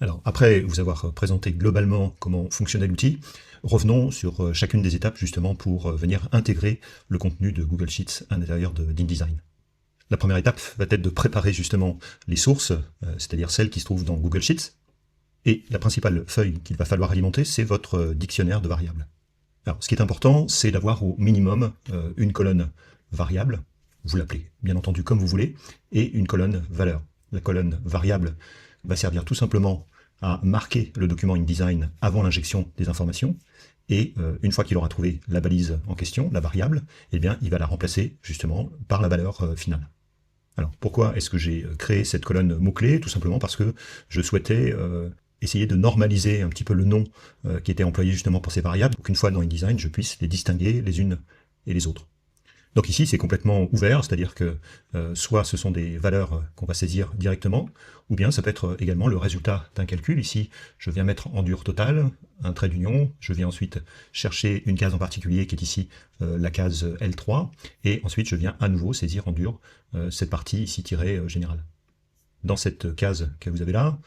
Alors, après vous avoir présenté globalement comment fonctionnait l'outil, revenons sur chacune des étapes justement pour venir intégrer le contenu de Google Sheets à l'intérieur d'InDesign. La première étape va être de préparer justement les sources, c'est-à-dire celles qui se trouvent dans Google Sheets, et la principale feuille qu'il va falloir alimenter, c'est votre dictionnaire de variables. Alors, ce qui est important, c'est d'avoir au minimum une colonne variable, vous l'appelez bien entendu comme vous voulez, et une colonne valeur. La colonne variable va servir tout simplement à marquer le document InDesign avant l'injection des informations, et une fois qu'il aura trouvé la balise en question, la variable, eh bien, il va la remplacer justement par la valeur finale. Alors, pourquoi est-ce que j'ai créé cette colonne mots-clés? Tout simplement parce que je souhaitais essayer de normaliser un petit peu le nom qui était employé justement pour ces variables, pour qu'une fois dans InDesign, je puisse les distinguer les unes et les autres. Donc ici, c'est complètement ouvert, c'est-à-dire que soit ce sont des valeurs qu'on va saisir directement, ou bien ça peut être également le résultat d'un calcul. Ici, je viens mettre en dur total, un trait d'union, je viens ensuite chercher une case en particulier qui est ici la case L3, et ensuite je viens à nouveau saisir en dur cette partie ici tirée générale. Dans cette case que vous avez là,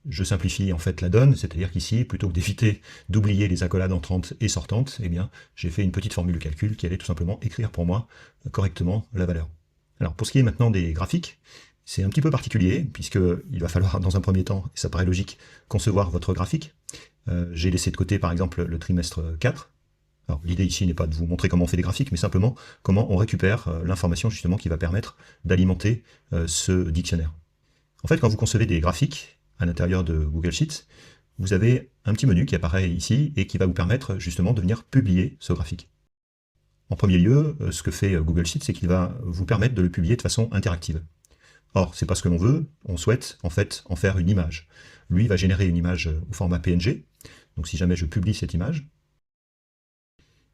je simplifie en fait la donne, c'est-à-dire qu'ici, plutôt que d'éviter d'oublier les accolades entrantes et sortantes, eh bien, j'ai fait une petite formule de calcul qui allait tout simplement écrire pour moi correctement la valeur. Alors, pour ce qui est maintenant des graphiques, c'est un petit peu particulier, puisqu'il va falloir, dans un premier temps, et ça paraît logique, concevoir votre graphique. J'ai laissé de côté, par exemple, le trimestre 4. Alors, l'idée ici n'est pas de vous montrer comment on fait des graphiques, mais simplement comment on récupère l'information justement qui va permettre d'alimenter ce dictionnaire. En fait, quand vous concevez des graphiques, à l'intérieur de Google Sheets, vous avez un petit menu qui apparaît ici et qui va vous permettre justement de venir publier ce graphique. En premier lieu, ce que fait Google Sheets, c'est qu'il va vous permettre de le publier de façon interactive. Or, c'est pas ce que l'on veut, on souhaite en fait en faire une image. Lui va générer une image au format PNG, donc si jamais je publie cette image,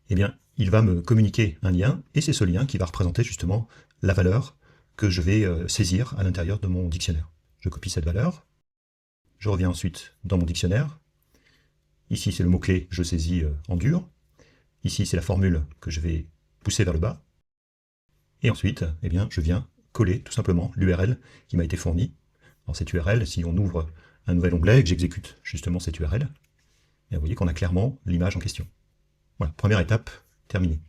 eh bien, il va me communiquer un lien, et c'est ce lien qui va représenter justement la valeur que je vais saisir à l'intérieur de mon dictionnaire. Je copie cette valeur, je reviens ensuite dans mon dictionnaire. Ici, c'est le mot-clé, je saisis en dur. Ici, c'est la formule que je vais pousser vers le bas. Et ensuite, eh bien, je viens coller tout simplement l'URL qui m'a été fournie. Dans cette URL, si on ouvre un nouvel onglet et que j'exécute justement cette URL, vous voyez qu'on a clairement l'image en question. Voilà, première étape terminée.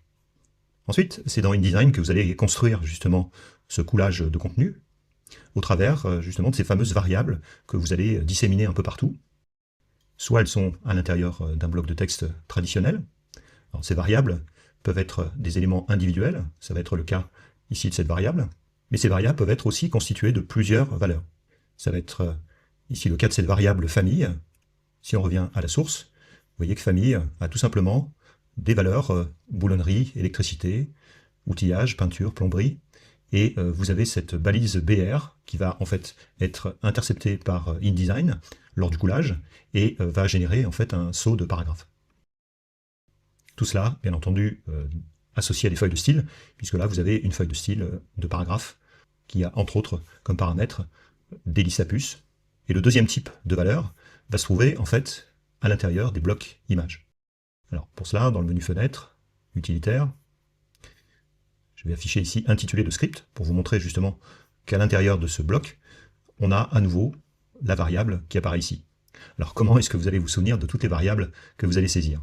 Ensuite, c'est dans InDesign que vous allez construire justement ce coulage de contenu au travers justement de ces fameuses variables que vous allez disséminer un peu partout. Soit elles sont à l'intérieur d'un bloc de texte traditionnel. Alors, ces variables peuvent être des éléments individuels, ça va être le cas ici de cette variable, mais ces variables peuvent être aussi constituées de plusieurs valeurs. Ça va être ici le cas de cette variable famille. Si on revient à la source, vous voyez que famille a tout simplement des valeurs boulonnerie, électricité, outillage, peinture, plomberie, et vous avez cette balise BR qui va en fait être interceptée par InDesign lors du coulage et va générer en fait un saut de paragraphe. Tout cela, bien entendu, associé à des feuilles de style, puisque là vous avez une feuille de style de paragraphe qui a entre autres comme paramètre d'Elisapus. Et le deuxième type de valeur va se trouver en fait à l'intérieur des blocs images. Alors pour cela, dans le menu fenêtre, utilitaire, je vais afficher ici intitulé de script pour vous montrer justement qu'à l'intérieur de ce bloc, on a à nouveau la variable qui apparaît ici. Alors comment est-ce que vous allez vous souvenir de toutes les variables que vous allez saisir?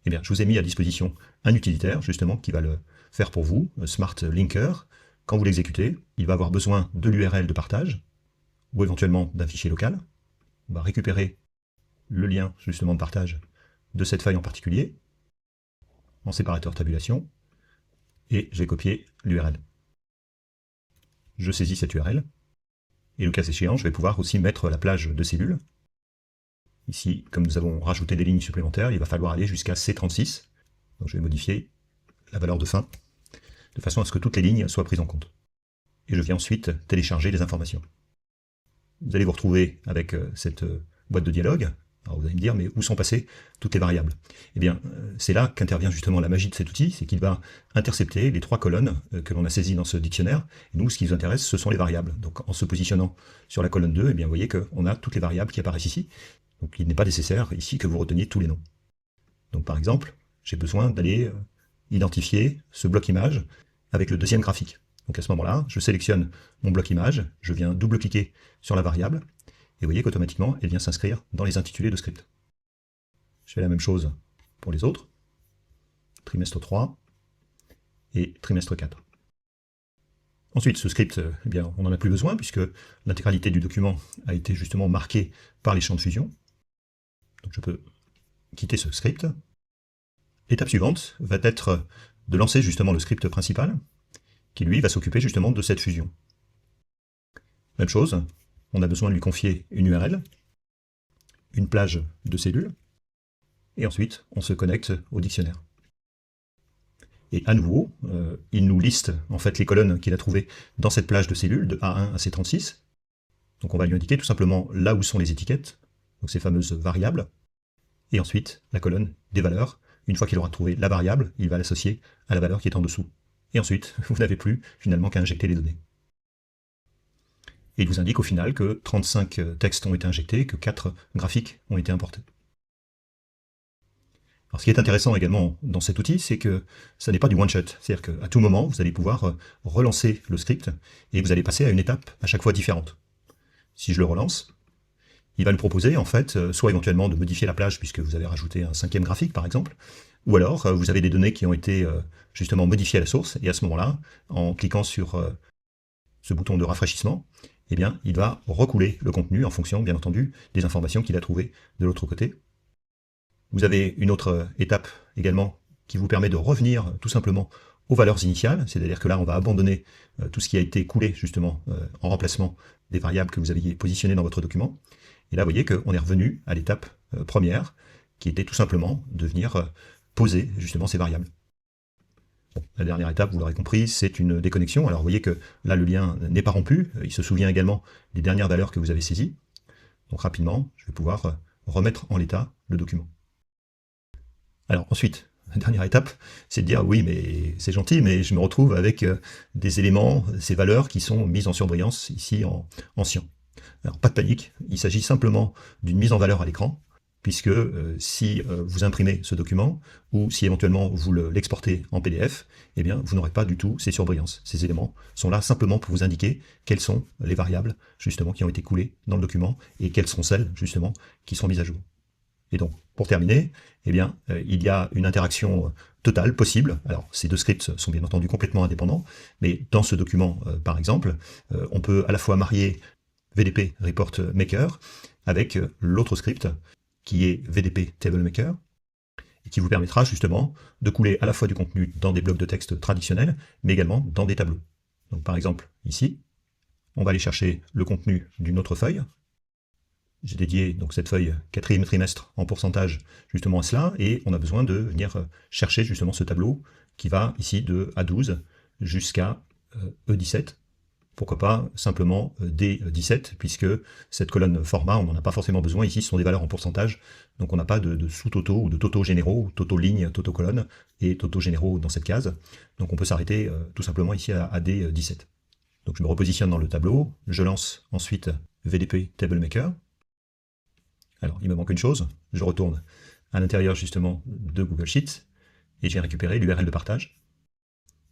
Eh bien, je vous ai mis à disposition un utilitaire justement qui va le faire pour vous, Smart Linker. Quand vous l'exécutez, il va avoir besoin de l'URL de partage ou éventuellement d'un fichier local. On va récupérer le lien justement de partage de cette feuille en particulier en séparateur tabulation et j'ai copié l'URL. Je saisis cette URL, et le cas échéant, je vais pouvoir aussi mettre la plage de cellules. Ici, comme nous avons rajouté des lignes supplémentaires, il va falloir aller jusqu'à C36, donc je vais modifier la valeur de fin, de façon à ce que toutes les lignes soient prises en compte. Et je viens ensuite télécharger les informations. Vous allez vous retrouver avec cette boîte de dialogue. Alors vous allez me dire, mais où sont passées toutes les variables? Eh bien, c'est là qu'intervient justement la magie de cet outil, c'est qu'il va intercepter les trois colonnes que l'on a saisies dans ce dictionnaire. Et nous, ce qui nous intéresse, ce sont les variables. Donc en se positionnant sur la colonne 2, eh bien, vous voyez qu'on a toutes les variables qui apparaissent ici. Donc il n'est pas nécessaire ici que vous reteniez tous les noms. Donc par exemple, j'ai besoin d'aller identifier ce bloc image avec le deuxième graphique. Donc à ce moment-là, je sélectionne mon bloc image, je viens double-cliquer sur la variable, Et vous voyez qu'automatiquement, elle vient s'inscrire dans les intitulés de script. Je fais la même chose pour les autres. Trimestre 3 et trimestre 4. Ensuite, ce script, eh bien, on n'en a plus besoin puisque l'intégralité du document a été justement marquée par les champs de fusion. Donc je peux quitter ce script. L'étape suivante va être de lancer justement le script principal qui lui va s'occuper justement de cette fusion. Même chose, on a besoin de lui confier une URL, une plage de cellules, et ensuite on se connecte au dictionnaire. Et à nouveau, il nous liste en fait les colonnes qu'il a trouvées dans cette plage de cellules de A1 à C36. Donc on va lui indiquer tout simplement là où sont les étiquettes, donc ces fameuses variables, et ensuite la colonne des valeurs. Une fois qu'il aura trouvé la variable, il va l'associer à la valeur qui est en dessous. Et ensuite, vous n'avez plus finalement qu'à injecter les données. Et il vous indique au final que 35 textes ont été injectés, que 4 graphiques ont été importés. Alors, ce qui est intéressant également dans cet outil, c'est que ça n'est pas du one-shot. C'est-à-dire qu'à tout moment, vous allez pouvoir relancer le script et vous allez passer à une étape à chaque fois différente. Si je le relance, il va nous proposer en fait soit éventuellement de modifier la plage puisque vous avez rajouté un 5e graphique par exemple, ou alors vous avez des données qui ont été justement modifiées à la source, et à ce moment-là, en cliquant sur ce bouton de rafraîchissement, eh bien, il va recouler le contenu en fonction, bien entendu, des informations qu'il a trouvées de l'autre côté. Vous avez une autre étape également qui vous permet de revenir tout simplement aux valeurs initiales, c'est-à-dire que là, on va abandonner tout ce qui a été coulé justement en remplacement des variables que vous aviez positionnées dans votre document. Et là, vous voyez qu'on est revenu à l'étape première, qui était tout simplement de venir poser justement ces variables. Bon, la dernière étape, vous l'aurez compris, c'est une déconnexion. Alors vous voyez que là, le lien n'est pas rompu. Il se souvient également des dernières valeurs que vous avez saisies. Donc rapidement, je vais pouvoir remettre en l'état le document. Alors ensuite, la dernière étape, c'est de dire oui, mais c'est gentil, mais je me retrouve avec des éléments, ces valeurs qui sont mises en surbrillance ici en cyan. Alors pas de panique, il s'agit simplement d'une mise en valeur à l'écran, puisque si vous imprimez ce document, ou si éventuellement vous l'exportez en PDF, eh bien vous n'aurez pas du tout ces surbrillances. Ces éléments sont là simplement pour vous indiquer quelles sont les variables justement qui ont été coulées dans le document, et quelles sont celles justement qui sont mises à jour. Et donc, pour terminer, eh bien, il y a une interaction totale possible. Alors, ces deux scripts sont bien entendu complètement indépendants, mais dans ce document, par exemple, on peut à la fois marier VDP Report Maker avec l'autre script qui est VDP Table Maker, et qui vous permettra justement de couler à la fois du contenu dans des blocs de texte traditionnels, mais également dans des tableaux. Donc, par exemple, ici, on va aller chercher le contenu d'une autre feuille. J'ai dédié donc cette feuille 4e trimestre en pourcentage justement à cela, et on a besoin de venir chercher justement ce tableau qui va ici de A12 jusqu'à E17. Pourquoi pas simplement D17, puisque cette colonne format, on n'en a pas forcément besoin. Ici, ce sont des valeurs en pourcentage, donc on n'a pas de sous-totaux ou de totaux généraux, totaux lignes, totaux colonnes et totaux généraux dans cette case. Donc on peut s'arrêter tout simplement ici à D17. Donc je me repositionne dans le tableau, je lance ensuite VDP Table Maker. Alors, il me manque une chose, je retourne à l'intérieur justement de Google Sheets, et j'ai récupéré l'URL de partage,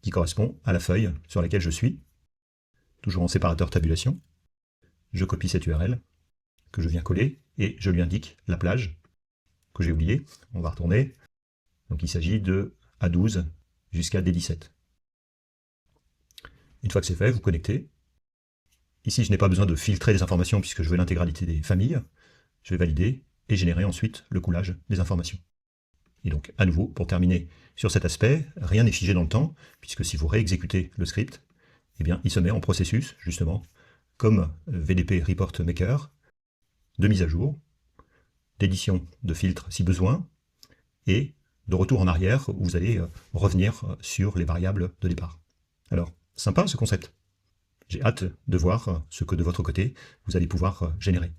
qui correspond à la feuille sur laquelle je suis, toujours en séparateur tabulation. Je copie cette URL, que je viens coller, et je lui indique la plage, que j'ai oubliée. On va retourner. Donc il s'agit de A12 jusqu'à D17. Une fois que c'est fait, vous connectez. Ici, je n'ai pas besoin de filtrer des informations, puisque je veux l'intégralité des familles. Je vais valider et générer ensuite le coulage des informations. Et donc, à nouveau, pour terminer sur cet aspect, rien n'est figé dans le temps, puisque si vous réexécutez le script, eh bien, il se met en processus, justement, comme VDP Report Maker, de mise à jour, d'édition de filtres si besoin, et de retour en arrière, où vous allez revenir sur les variables de départ. Alors, sympa ce concept. J'ai hâte de voir ce que de votre côté, vous allez pouvoir générer.